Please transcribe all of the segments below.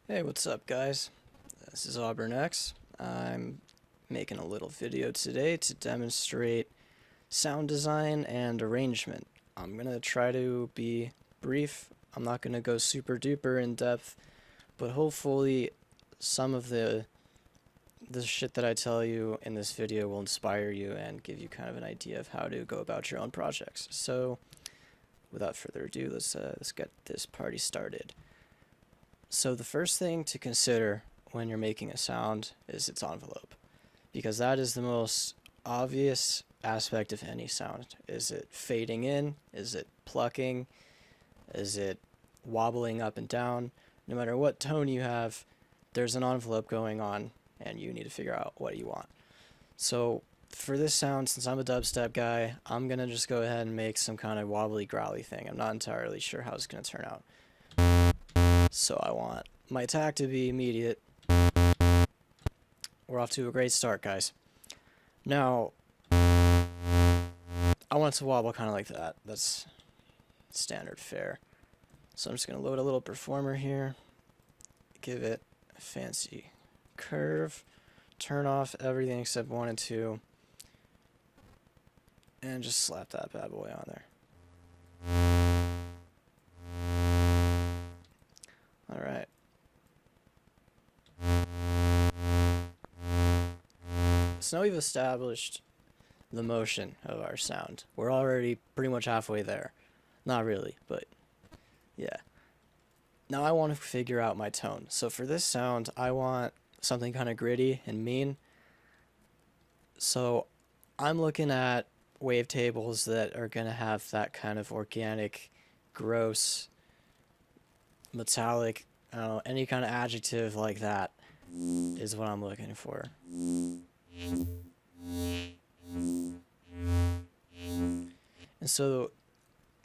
Hey, what's up, guys? This is Auburn X. I'm making a little video today to demonstrate sound design and arrangement. I'm gonna try to be brief. I'm not gonna go super duper in depth, but hopefully some of the shit that I tell you in this video will inspire you and give you kind of an idea of how to go about your own projects. So, without further ado, let's get this party started. So the first thing to consider when you're making a sound is its envelope, because that is the most obvious aspect of any sound. Is it fading in? Is it plucking? Is it wobbling up and down? No matter what tone you have, there's an envelope going on, and you need to figure out what you want. So for this sound, since I'm a dubstep guy, I'm going to just go ahead and make some kind of wobbly growly thing. I'm not entirely sure how it's going to turn out. So I want my attack to be immediate. We're off to a great start, guys. Now, I want it to wobble kind of like that. That's standard fare. So I'm just going to load a little performer here. Give it a fancy curve. Turn off everything except 1 and 2. And just slap that bad boy on there. Alright. So now we've established the motion of our sound. We're already pretty much halfway there. Not really, but yeah. Now I want to figure out my tone. So for this sound, I want something kind of gritty and mean. So I'm looking at wavetables that are going to have that kind of organic, gross, metallic, I don't know, any kind of adjective like that is what I'm looking for. And so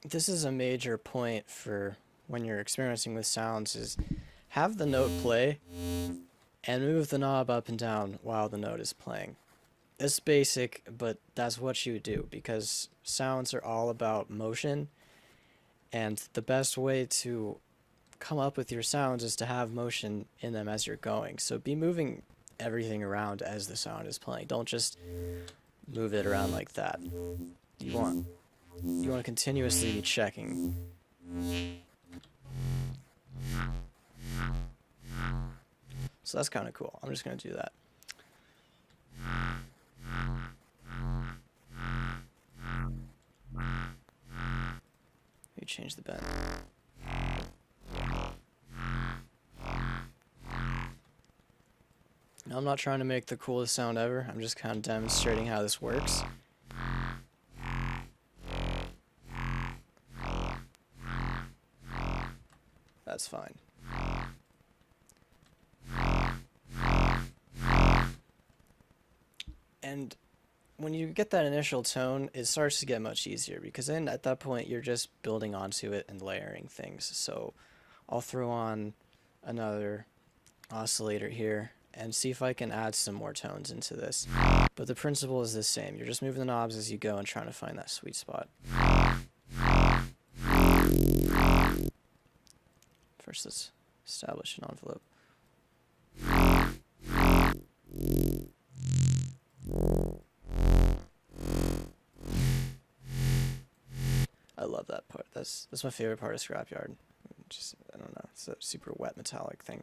this is a major point for when you're experimenting with sounds, is have the note play and move the knob up and down while the note is playing. It's basic, but that's what you do, because sounds are all about motion, and the best way to come up with your sounds is to have motion in them as you're going. So be moving everything around as the sound is playing. Don't just move it around like that. You want to continuously be checking. So that's kind of cool. I'm just going to do that. Maybe change the bend. Now I'm not trying to make the coolest sound ever. I'm just kind of demonstrating how this works. That's fine. And when you get that initial tone, it starts to get much easier, because then at that point you're just building onto it and layering things. So I'll throw on another oscillator here and see if I can add some more tones into this. But the principle is the same. You're just moving the knobs as you go and trying to find that sweet spot. First, let's establish an envelope. I love that part. That's my favorite part of Scrapyard. Just, I don't know, it's a super wet metallic thing.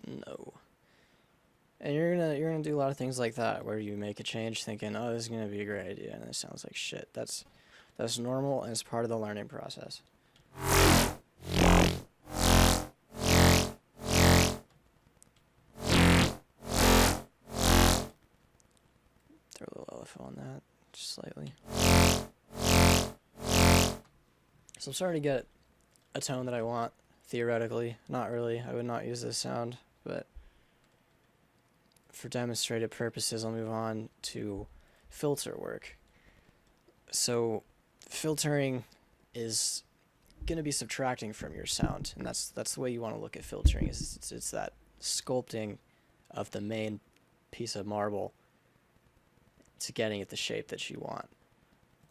No. And you're gonna do a lot of things like that, where you make a change thinking, oh, this is gonna be a great idea, and it sounds like shit. That's normal, and it's part of the learning process. Throw a little LFO on that, just slightly. So I'm starting to get a tone that I want, theoretically. Not really, I would not use this sound, but for demonstrative purposes, I'll move on to filter work. So filtering is going to be subtracting from your sound, and that's the way you want to look at filtering. It's that sculpting of the main piece of marble to getting it the shape that you want.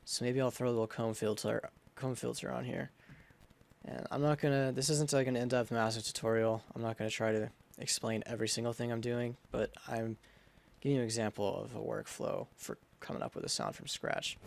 So maybe I'll throw a little comb filter on here. And I'm not gonna, this isn't like an in-depth massive tutorial. I'm not gonna try to explain every single thing I'm doing, but I'm giving you an example of a workflow for coming up with a sound from scratch.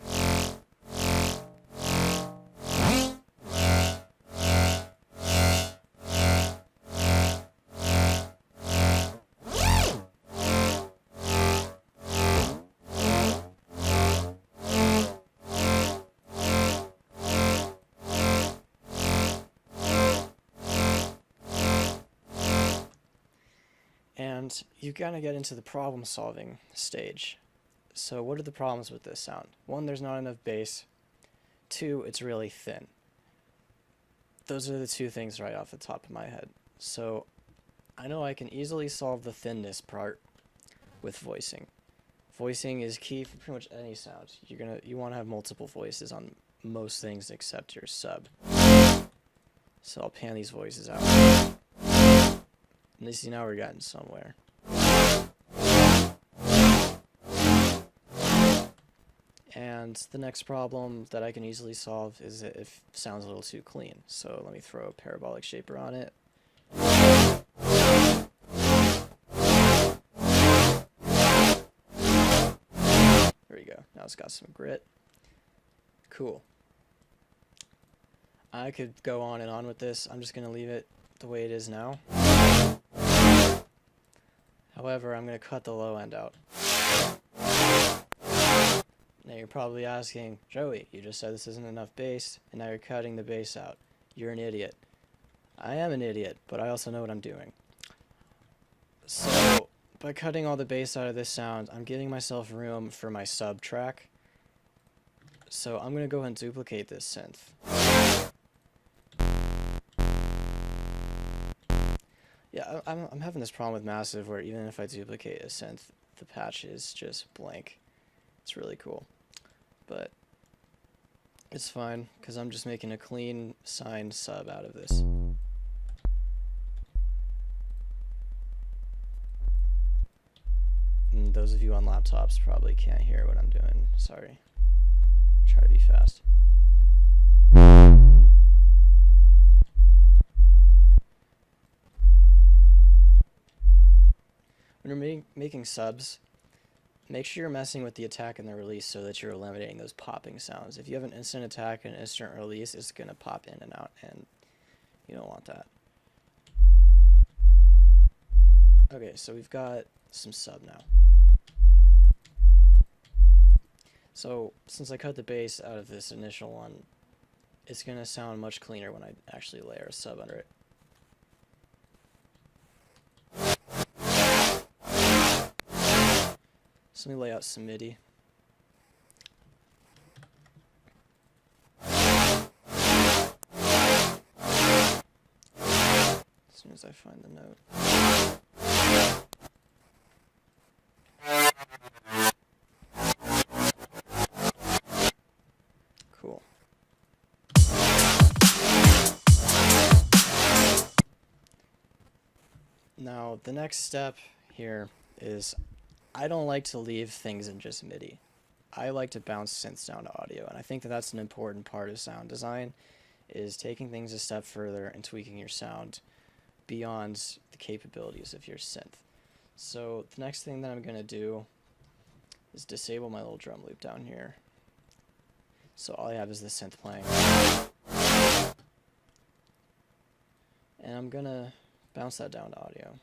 And you gotta get into the problem solving stage. So what are the problems with this sound? One, there's not enough bass. Two, it's really thin. Those are the two things right off the top of my head. So I know I can easily solve the thinness part with voicing. Voicing is key for pretty much any sound. You want to have multiple voices on most things except your sub. So I'll pan these voices out. And you see, now we're getting somewhere. And the next problem that I can easily solve is if it sounds a little too clean. So let me throw a parabolic shaper on it. There you go. Now it's got some grit. Cool. I could go on and on with this. I'm just going to leave it the way it is now. However, I'm going to cut the low end out. Now you're probably asking, Joey, you just said this isn't enough bass, and now you're cutting the bass out. You're an idiot. I am an idiot, but I also know what I'm doing. So, by cutting all the bass out of this sound, I'm giving myself room for my sub track. So I'm going to go ahead and duplicate this synth. Yeah, I'm having this problem with Massive where even if I duplicate a synth, the patch is just blank. It's really cool. But it's fine, because I'm just making a clean sine sub out of this. And those of you on laptops probably can't hear what I'm doing. Sorry. Try to be fast. When you're making subs, make sure you're messing with the attack and the release so that you're eliminating those popping sounds. If you have an instant attack and an instant release, it's going to pop in and out, and you don't want that. Okay, so we've got some sub now. So since I cut the bass out of this initial one, it's going to sound much cleaner when I actually layer a sub under it. So let me lay out some MIDI. As soon as I find the note. Cool. Now, the next step here is I don't like to leave things in just MIDI. I like to bounce synths down to audio, and I think that that's an important part of sound design, is taking things a step further and tweaking your sound beyond the capabilities of your synth. So the next thing that I'm going to do is disable my little drum loop down here. So all I have is the synth playing. And I'm going to bounce that down to audio.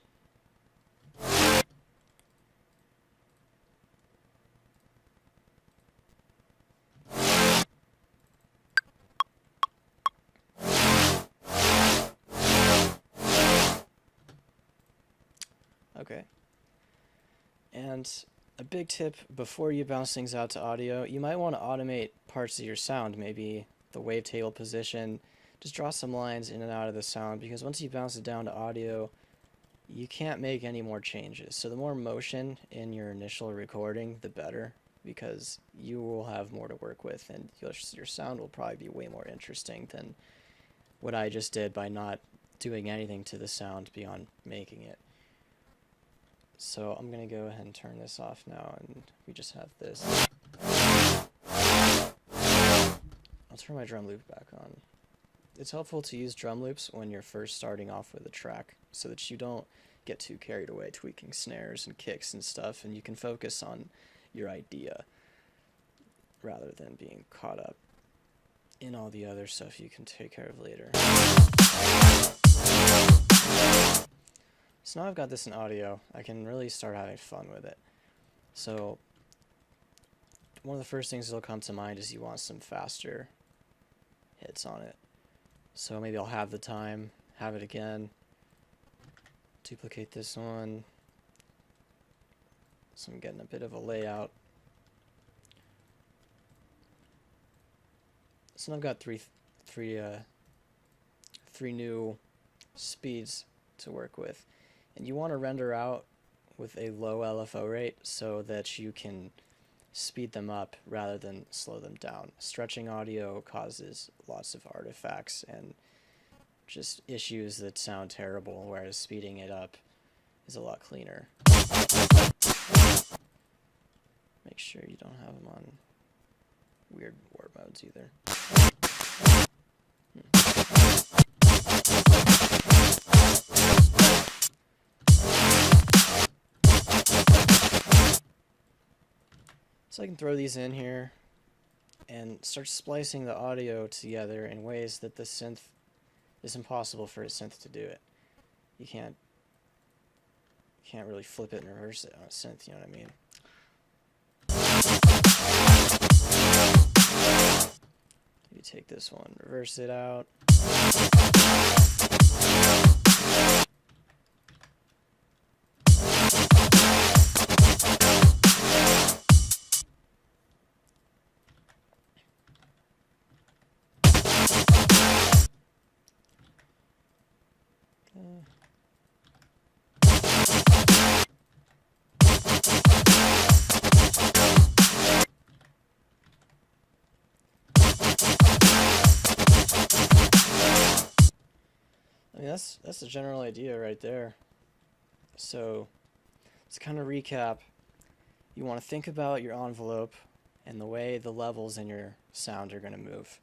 Okay. And a big tip before you bounce things out to audio, you might want to automate parts of your sound, maybe the wavetable position. Just draw some lines in and out of the sound, because once you bounce it down to audio, you can't make any more changes. So the more motion in your initial recording, the better, because you will have more to work with, and your sound will probably be way more interesting than what I just did by not doing anything to the sound beyond making it. So I'm going to go ahead and turn this off now, and we just have this. I'll turn my drum loop back on. It's helpful to use drum loops when you're first starting off with a track so that you don't get too carried away tweaking snares and kicks and stuff, and you can focus on your idea rather than being caught up in all the other stuff you can take care of later. So now I've got this in audio, I can really start having fun with it. So one of the first things that'll come to mind is you want some faster hits on it. So maybe I'll have the time, have it again, duplicate this one, so I'm getting a bit of a layout. So now I've got three new speeds to work with, and you want to render out with a low LFO rate so that you can speed them up rather than slow them down. Stretching audio causes lots of artifacts and just issues that sound terrible, whereas speeding it up is a lot cleaner. Make sure you don't have them on weird warp modes either. So I can throw these in here and start splicing the audio together in ways that the synth is impossible for a synth to do it. You can't really flip it and reverse it on a synth, you know what I mean? Maybe take this one, reverse it out. I mean, that's the general idea right there. So, to kind of recap, you want to think about your envelope and the way the levels in your sound are going to move.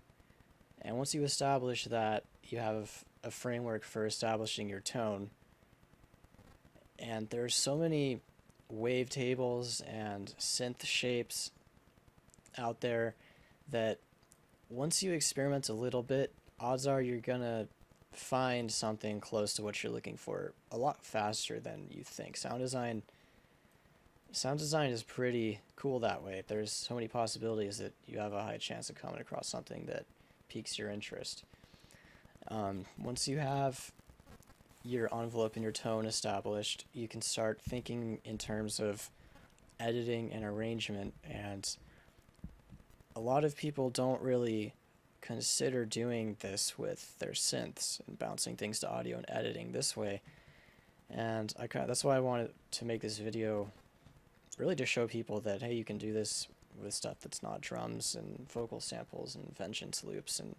And once you establish that, you have a framework for establishing your tone. And there's so many wavetables and synth shapes out there that once you experiment a little bit, odds are you're going to find something close to what you're looking for a lot faster than you think. Sound design is pretty cool that way. There's so many possibilities that you have a high chance of coming across something that piques your interest. Once you have your envelope and your tone established, you can start thinking in terms of editing and arrangement, and a lot of people don't really consider doing this with their synths and bouncing things to audio and editing this way. And that's why I wanted to make this video, really to show people that, hey, you can do this with stuff that's not drums and vocal samples and vengeance loops and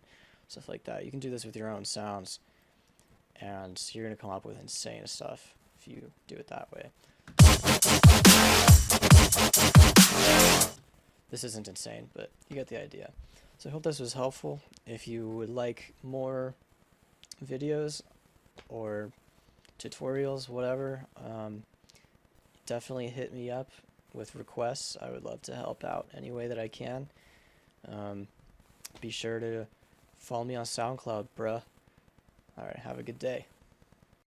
stuff like that. You can do this with your own sounds, and you're going to come up with insane stuff if you do it that way. This isn't insane, but you get the idea. So I hope this was helpful. If you would like more videos or tutorials, whatever, definitely hit me up with requests. I would love to help out any way that I can. Be sure to follow me on SoundCloud, bruh. Alright, have a good day.